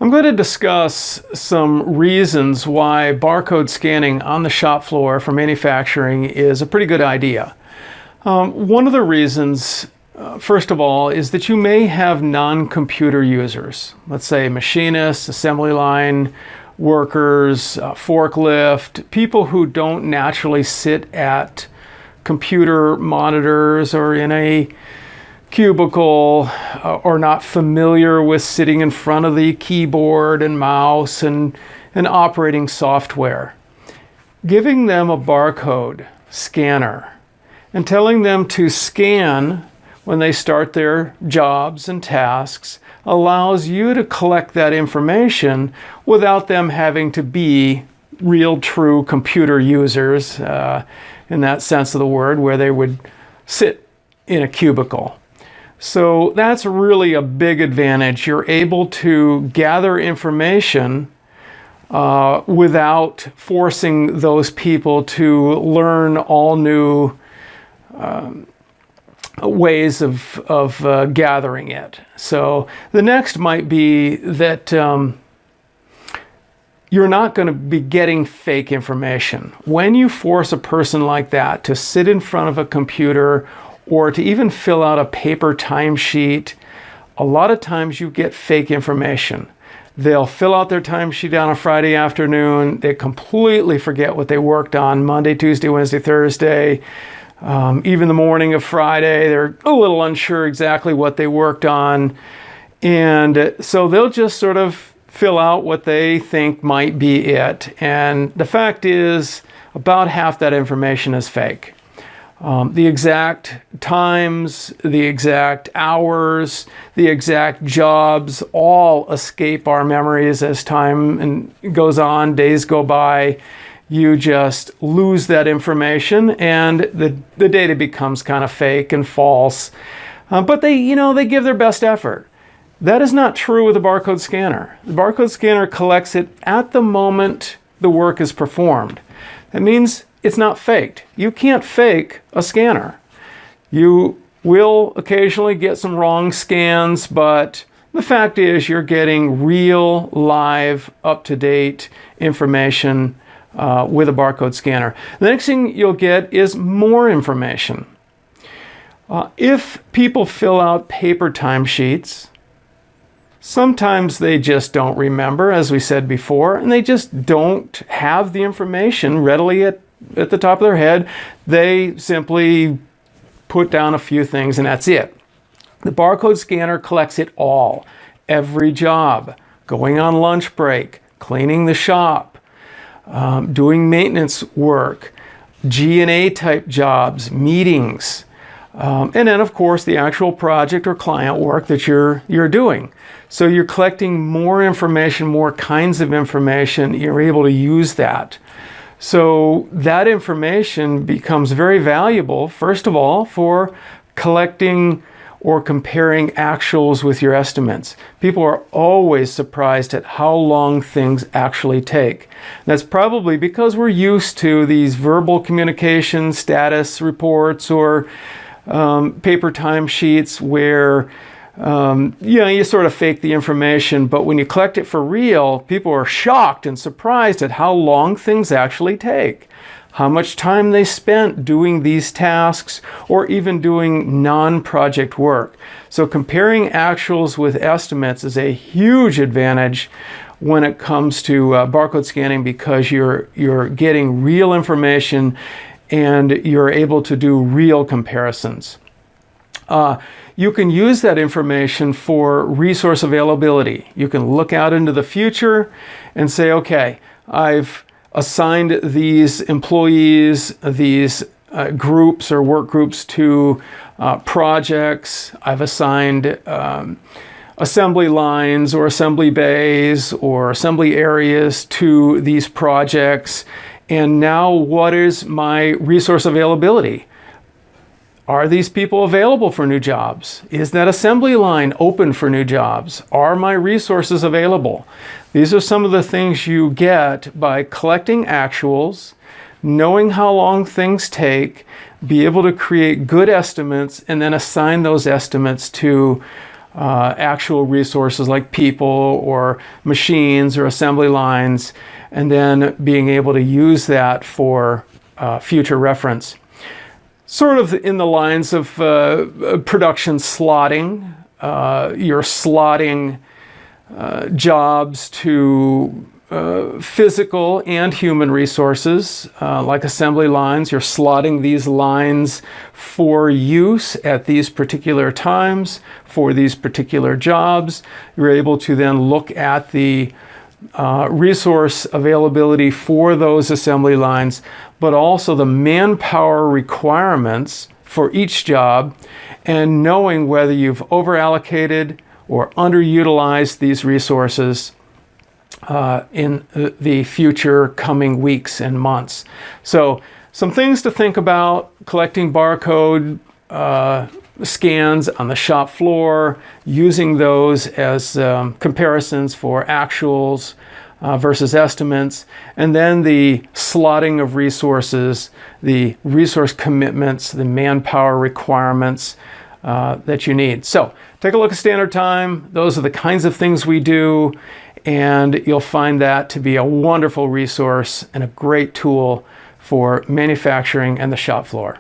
I'm going to discuss some reasons why barcode scanning on the shop floor for manufacturing is a pretty good idea. One of the reasons, first of all, is that you may have non-computer users. Let's say machinists, assembly line workers, forklift, people who don't naturally sit at computer monitors or in a cubicle or not familiar with sitting in front of the keyboard and mouse and operating software. Giving them a barcode scanner and telling them to scan when they start their jobs and tasks allows you to collect that information without them having to be real true computer users in that sense of the word, where they would sit in a cubicle. So that's really a big advantage. You're able to gather information without forcing those people to learn all new ways of gathering it. So the next might be that you're not going to be getting fake information. When you force a person like that to sit in front of a computer or to even fill out a paper timesheet, a lot of times you get fake information. They'll fill out their timesheet on a Friday afternoon. They completely forget what they worked on Monday, Tuesday, Wednesday, Thursday. Even the morning of Friday, they're a little unsure exactly what they worked on. And so they'll just sort of fill out what they think might be it. And the fact is, about half that information is fake. The exact times, the exact hours, the exact jobs all escape our memories as time goes on, days go by. You just lose that information and the data becomes kind of fake and false. But they give their best effort. That is not true with a barcode scanner. The barcode scanner collects it at the moment the work is performed. That means it's not faked. You can't fake a scanner. You will occasionally get some wrong scans, but the fact is you're getting real, live, up-to-date information with a barcode scanner. The next thing you'll get is more information. If people fill out paper timesheets, sometimes they just don't remember, as we said before, and they just don't have the information readily at the top of their head. They simply put down a few things and that's it. The barcode scanner collects it all. Every job, going on lunch break, cleaning the shop, doing maintenance work, G&A type jobs, meetings, and then of course the actual project or client work that you're doing. So you're collecting more information, more kinds of information. You're able to use that. So that information becomes very valuable, first of all, for collecting or comparing actuals with your estimates. People are always surprised at how long things actually take. That's probably because we're used to these verbal communication status reports or paper timesheets where you sort of fake the information, but when you collect it for real, people are shocked and surprised at how long things actually take, how much time they spent doing these tasks or even doing non-project work. So comparing actuals with estimates is a huge advantage when it comes to barcode scanning, because you're getting real information and you're able to do real comparisons. You can use that information for resource availability. You can look out into the future and say, okay, I've assigned these employees, these groups or work groups to projects. I've assigned assembly lines or assembly bays or assembly areas to these projects. And now what is my resource availability? Are these people available for new jobs? Is that assembly line open for new jobs? Are my resources available? These are some of the things you get by collecting actuals, knowing how long things take, be able to create good estimates, and then assign those estimates to actual resources like people or machines or assembly lines, and then being able to use that for future reference. Sort of in the lines of production slotting. You're slotting jobs to physical and human resources, like assembly lines. You're slotting these lines for use at these particular times for these particular jobs. You're able to then look at the resource availability for those assembly lines, but also the manpower requirements for each job, and knowing whether you've over-allocated or underutilized these resources in the future coming weeks and months. So some things to think about: collecting barcode scans on the shop floor, using those as comparisons for actuals versus estimates, and then the slotting of resources, the resource commitments, the manpower requirements that you need. So take a look at standard time. Those are the kinds of things we do, and you'll find that to be a wonderful resource and a great tool for manufacturing and the shop floor.